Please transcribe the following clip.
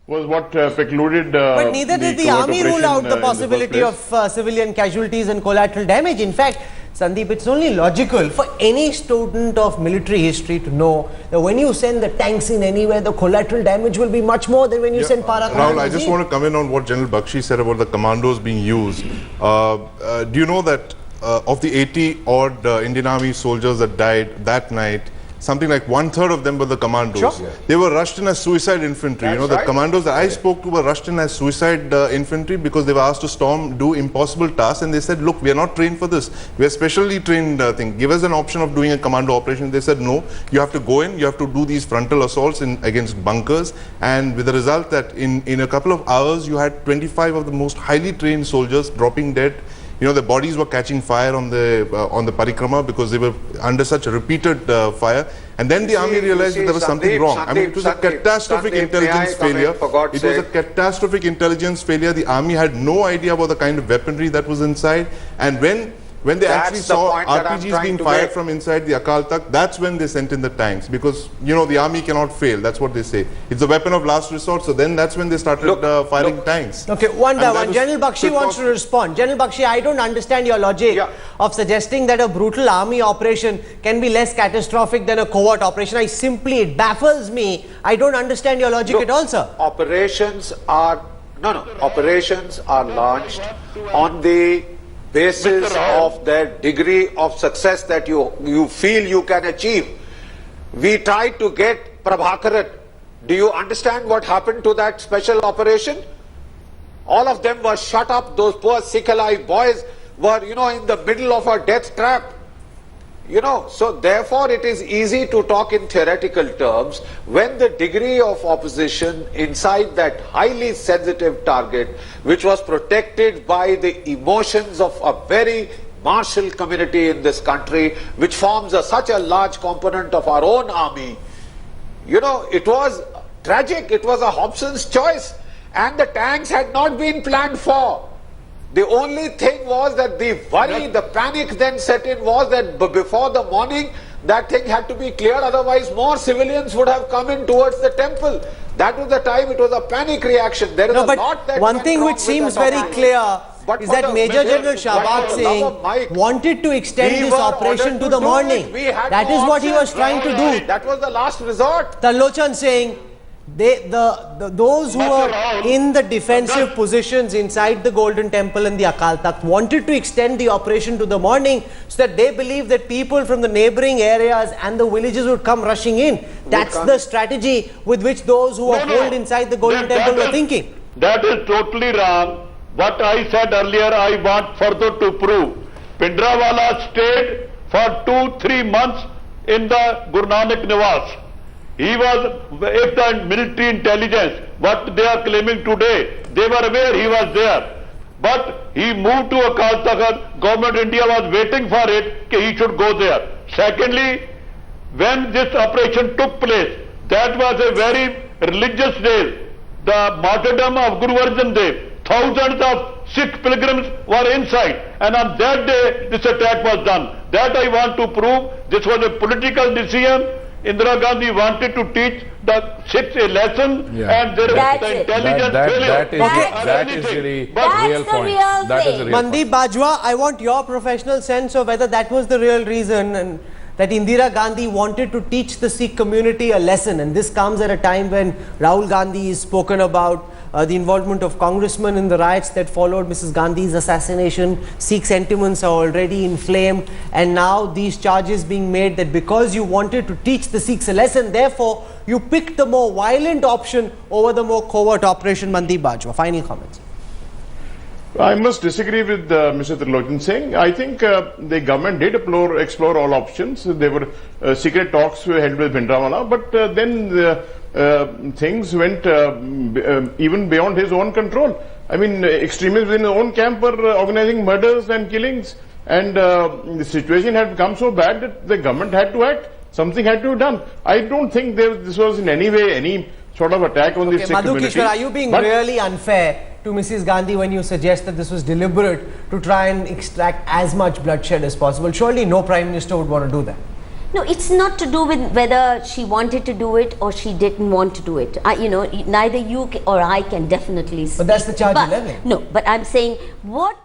was what precluded. But neither did the army rule out the possibility of civilian casualties and collateral damage. In fact, Sandeep, it's only logical for any student of military history to know that when you send the tanks in anywhere, the collateral damage will be much more than when you send para. Rahul, I just want to comment on what General Bakshi said about the commandos being used. Do you know that of the 80-odd Indian Army soldiers that died that night, something like 1/3 of them were the commandos. Sure. Yeah. They were rushed in as suicide infantry. That's you know, the right. commandos that I spoke to were rushed in as suicide infantry because they were asked to do impossible tasks, and they said, look, we are not trained for this. We are specially trained thing. Give us an option of doing a commando operation. They said, no, you have to go in, you have to do these frontal assaults against bunkers, and with the result that in a couple of hours, you had 25 of the most highly trained soldiers dropping dead. You know, the bodies were catching fire on the parikrama because they were under such repeated fire. And then the army realized that there was something wrong. I mean, it was a catastrophic intelligence failure. It was a catastrophic intelligence failure. The army had no idea about the kind of weaponry that was inside. And when they actually saw RPGs being fired from inside the Akal Takht, that's when they sent in the tanks. Because, you know, the army cannot fail. That's what they say. It's a weapon of last resort. So then that's when they started firing tanks. Okay, one by one. General Bakshi wants to respond. General Bakshi, I don't understand your logic of suggesting that a brutal army operation can be less catastrophic than a covert operation. It baffles me. I don't understand your logic at all, sir. Operations are launched on the basis of their degree of success that you feel you can achieve. We tried to get Prabhakaran. Do you understand what happened to that special operation? All of them were shut up. Those poor Sikh alive boys were, you know, in the middle of a death trap. You know, so therefore it is easy to talk in theoretical terms when the degree of opposition inside that highly sensitive target, which was protected by the emotions of a very martial community in this country, which forms such a large component of our own army. You know, it was tragic. It was a Hobson's choice, and the tanks had not been planned for. The only thing was that the worry, the panic then set in was that before the morning, that thing had to be cleared, otherwise more civilians would have come in towards the temple. That was the time, it was a panic reaction. There is a lot that one thing which seems very clear is that Major General Bakshi wanted to extend this operation to the morning. That is what he was trying to do. That was the last resort. Talochan saying, those who were in the defensive positions inside the Golden Temple and the Akal Takht wanted to extend the operation to the morning so that they believed that people from the neighboring areas and the villages would come rushing in. That's the strategy with which those who were holed inside the Golden Temple were thinking. That is totally wrong. What I said earlier, I want further to prove. Pindrawala stayed for 2-3 months in the Guru Nanak Niwas. He was, if the military intelligence, what they are claiming today, they were aware he was there. But he moved to Akal Takht. Government of India was waiting for it, that he should go there. Secondly, when this operation took place, that was a very religious day. The martyrdom of Guru Arjan Dev. Thousands of Sikh pilgrims were inside, and on that day this attack was done. That I want to prove. This was a political decision. Indira Gandhi wanted to teach the Sikhs a lesson, and there is the intelligence failure. That is really real point. That is the real Mandeep Bajwa, I want your professional sense of whether that was the real reason and that Indira Gandhi wanted to teach the Sikh community a lesson, and this comes at a time when Rahul Gandhi is spoken about the involvement of congressmen in the riots that followed Mrs. Gandhi's assassination. Sikh sentiments are already inflamed, and now these charges being made that because you wanted to teach the Sikhs a lesson, therefore you picked the more violent option over the more covert operation. Mandeep Bajwa, final comments. I must disagree with Mr. Trilochan saying, I think the government did explore all options. There were secret talks held with Bhindranwala, but then things went even beyond his own control. I mean, extremists within his own camp were organizing murders and killings, and the situation had become so bad that the government had to act. Something had to be done. I don't think this was in any way any sort of attack on the Sikh community. Madhu Kishore, are you being really unfair to Mrs. Gandhi when you suggest that this was deliberate to try and extract as much bloodshed as possible? Surely no Prime Minister would want to do that. No, it's not to do with whether she wanted to do it or she didn't want to do it. Neither you or I can definitely speak. But that's the charge But- you're levying. No, but I'm saying what